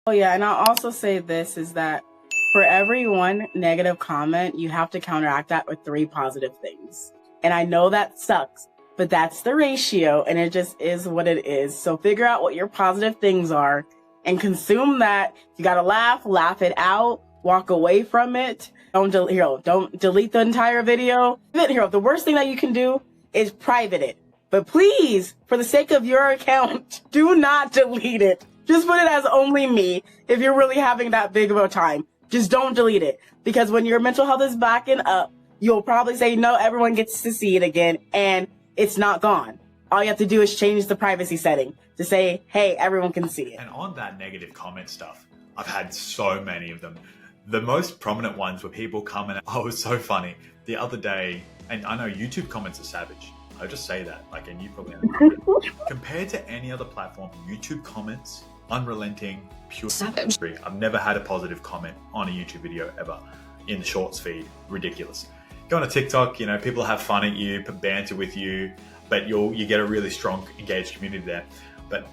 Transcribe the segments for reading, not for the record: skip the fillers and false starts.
Oh yeah, and I'll also say this is that for every one negative comment, you have to counteract that with 3 positive things. And I know that sucks, but that's the ratio, and it just is what it is. So figure out what your positive things are and consume that. You gotta laugh it out, walk away from it. Don't delete the entire video. The worst thing that you can do is private it. But please, for the sake of your account, do not delete it. Just put it as only me if you're really having that big of a time. Just don't delete it. Because when your mental health is backing up, you'll probably say, no, everyone gets to see it again, and it's not gone. All you have to do is change the privacy setting to say, hey, everyone can see it. And on that negative comment stuff, I've had so many of them. The most prominent ones were people coming, oh, it was so funny. The other day, and I know YouTube comments are savage. I just say that, like, and you probably understand it. Compared to any other platform, YouTube comments, unrelenting, pure savage. I've never had a positive comment on a YouTube video ever in the shorts feed. Ridiculous. Go on a TikTok, you know, people have fun at you, banter with you, but you get a really strong, engaged community there. But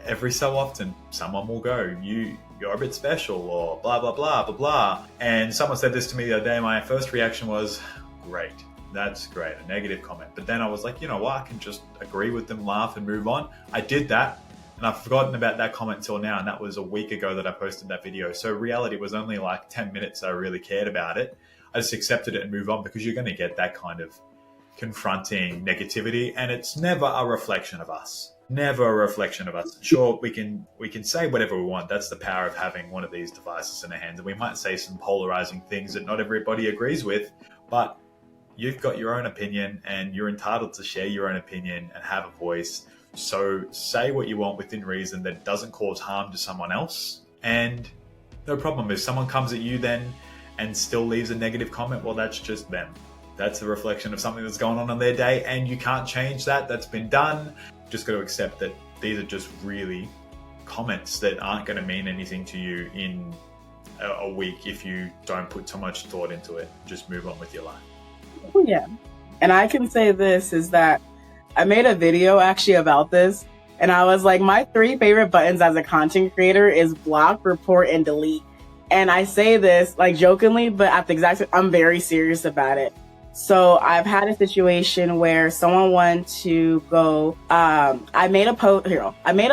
every so often, someone will go, you're a bit special, or blah, blah, blah, blah, blah. And someone said this to me the other day. My first reaction was, great. That's great, a negative comment. But then I was like, you know what, I can just agree with them, laugh, and move on. I did that, and I've forgotten about that comment until now, and that was a week ago that I posted that video. So reality was only like 10 minutes I really cared about it. I just accepted it and move on, because you're going to get that kind of confronting negativity, and it's never a reflection of us. Never a reflection of us. Sure, we can say whatever we want. That's the power of having one of these devices in our hands, and we might say some polarizing things that not everybody agrees with, but you've got your own opinion, and you're entitled to share your own opinion and have a voice. So say what you want within reason that doesn't cause harm to someone else, and no problem. If someone comes at you then and still leaves a negative comment, well, that's just them. That's a reflection of something that's going on in their day, and you can't change that. That's been done. Just got to accept that these are just really comments that aren't going to mean anything to you in a week if you don't put too much thought into it. Just move on with your life. Yeah. And I can say this is that I made a video actually about this, and I was like, my 3 favorite buttons as a content creator is block, report, and delete. And I say this like jokingly, but at the exact same, I'm very serious about it. So I've had a situation where someone wanted to go, I made a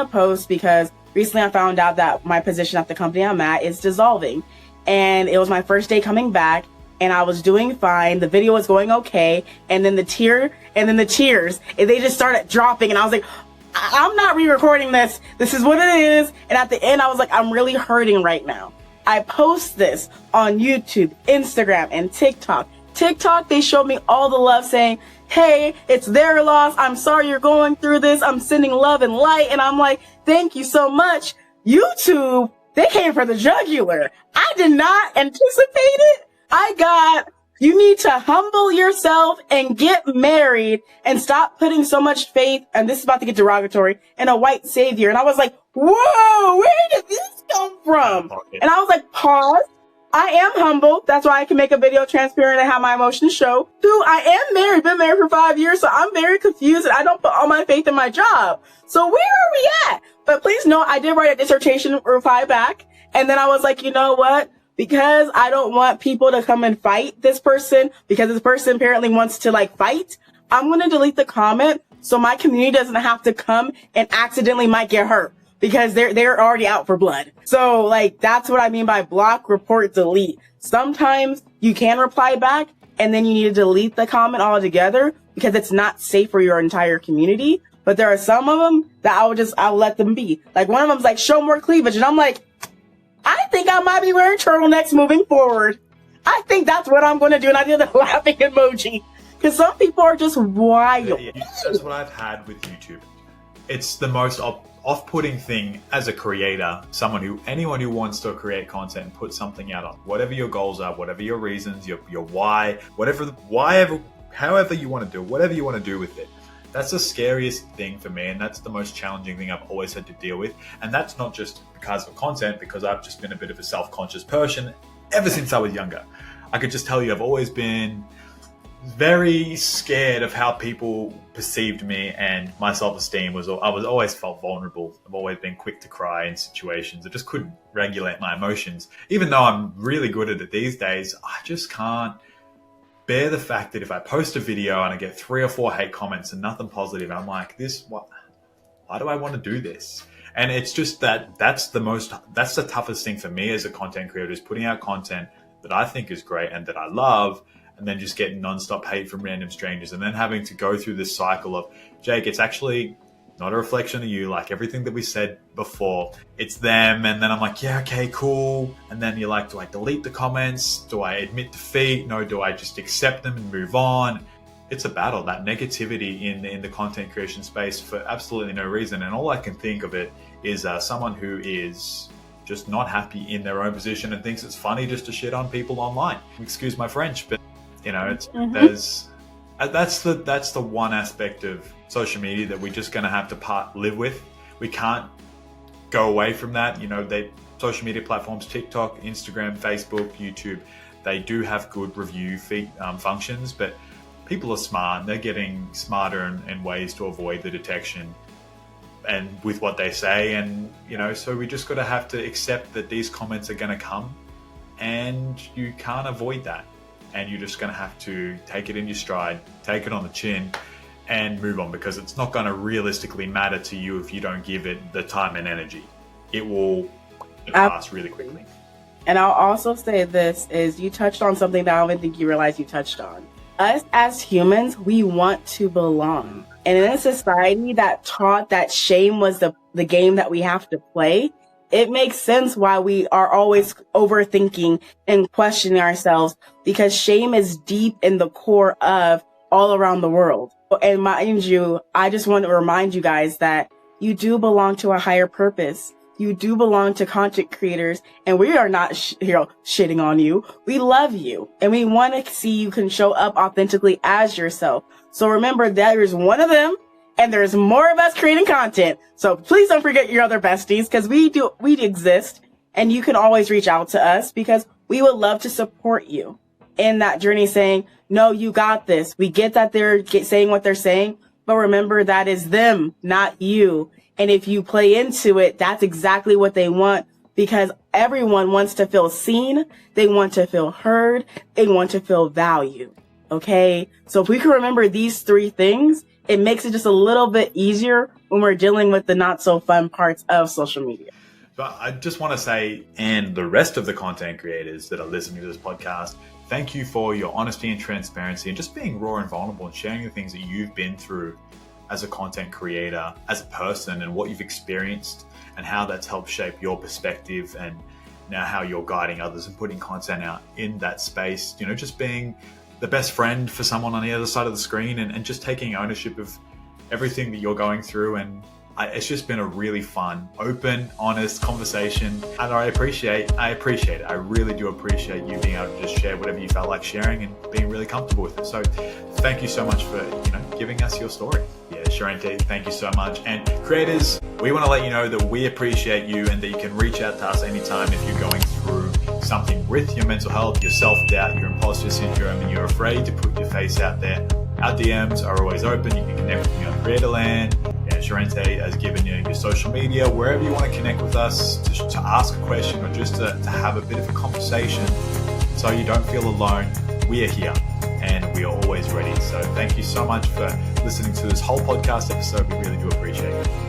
post because recently I found out that my position at the company I'm at is dissolving. And it was my first day coming back, and I was doing fine. The video was going okay. And then the tears, and they just started dropping. And I was like, I'm not re-recording this. This is what it is. And at the end, I was like, I'm really hurting right now. I post this on YouTube, Instagram, and TikTok. TikTok, they showed me all the love, saying, hey, it's their loss. I'm sorry you're going through this. I'm sending love and light. And I'm like, thank you so much. YouTube, they came for the jugular. I did not anticipate it. You need to humble yourself and get married and stop putting so much faith, and this is about to get derogatory, in a white savior. And I was like, whoa, where did this come from? And I was like, pause. I am humble. That's why I can make a video transparent and have my emotions show. Dude, I am married, been married for 5 years, so I'm very confused, and I don't put all my faith in my job. So where are we at? But please know, I did write a dissertation reply back, and then I was like, you know what? Because I don't want people to come and fight this person, because this person apparently wants to like fight, I'm going to delete the comment so my community doesn't have to come and accidentally might get hurt, because they're already out for blood. So like, that's what I mean by block, report, delete. Sometimes you can reply back, and then you need to delete the comment altogether because it's not safe for your entire community. But there are some of them that I'll let them be. Like, one of them's like, show more cleavage. And I'm like, I think I might be wearing turtlenecks moving forward. I think that's what I'm going to do. And I did the laughing emoji, because some people are just wild. Yeah, that's what I've had with YouTube. It's the most off-putting thing as a creator, anyone who wants to create content and put something out on, whatever your goals are, whatever your reasons, your why, however you want to do, whatever you want to do with it. That's the scariest thing for me, and that's the most challenging thing I've always had to deal with. And that's not just because of content, because I've just been a bit of a self-conscious person ever since I was younger. I could just tell you I've always been very scared of how people perceived me, and my self-esteem I was always felt vulnerable. I've always been quick to cry in situations. I just couldn't regulate my emotions. Even though I'm really good at it these days, I just can't bear the fact that if I post a video and I get 3 or 4 hate comments and nothing positive, I'm like, why do I want to do this? And it's just that's the toughest thing for me as a content creator, is putting out content that I think is great and that I love, and then just getting nonstop hate from random strangers, and then having to go through this cycle of, Jake, it's actually not a reflection of you. Like everything that we said before, it's them. And then I'm like, yeah, okay, cool. And then you're like, do I delete the comments? Do I admit defeat? No, do I just accept them and move on? It's a battle, that negativity in the content creation space for absolutely no reason. And all I can think of it is someone who is just not happy in their own position and thinks it's funny just to shit on people online. Excuse my French, but it's that's the one aspect of social media that we're just going to have to live with. We can't go away from that. Social media platforms, TikTok, Instagram, Facebook, YouTube, they do have good review functions, but people are smart. They're getting smarter in ways to avoid the detection and with what they say. And, so we just got to have to accept that these comments are going to come, and you can't avoid that. And you're just going to have to take it in your stride, take it on the chin, and move on, because it's not going to realistically matter to you if you don't give it the time and energy. It will pass really quickly. And I'll also say this is, you touched on something that I don't even think you realize you touched on. Us as humans, we want to belong. And in a society that taught that shame was the game that we have to play, it makes sense why we are always overthinking and questioning ourselves, because shame is deep in the core of all around the world. And mind you, I just want to remind you guys that you do belong to a higher purpose. You do belong to content creators, and we are not shitting on you. We love you, and we want to see you can show up authentically as yourself. So remember, there's one of them, and there's more of us creating content. So please don't forget your other besties, because we exist, and you can always reach out to us, because we would love to support you in that journey, saying, no, you got this. We get that they're saying what they're saying, but remember, that is them, not you. And if you play into it, that's exactly what they want, because everyone wants to feel seen. They want to feel heard. They want to feel valued. Okay. So if we can remember these 3 things, it makes it just a little bit easier when we're dealing with the not so fun parts of social media. But I just want to say, and the rest of the content creators that are listening to this podcast, thank you for your honesty and transparency, and just being raw and vulnerable and sharing the things that you've been through as a content creator, as a person, and what you've experienced and how that's helped shape your perspective, and now how you're guiding others and putting content out in that space. Just being the best friend for someone on the other side of the screen, and just taking ownership of everything that you're going through. And it's just been a really fun, open, honest conversation, and I appreciate it. I really do appreciate you being able to just share whatever you felt like sharing and being really comfortable with it. So thank you so much for giving us your story. Yeah, Charente, thank you so much. And creators, we want to let you know that we appreciate you, and that you can reach out to us anytime if you're going through something with your mental health, your self-doubt, your imposter syndrome, and you're afraid to put your face out there. Our DMs are always open. You can connect with me on Creatorland. Charente has given you your social media, wherever you want to connect with us, to ask a question, or just to have a bit of a conversation so you don't feel alone. We are here, and we are always ready. So thank you so much for listening to this whole podcast episode. We really do appreciate it.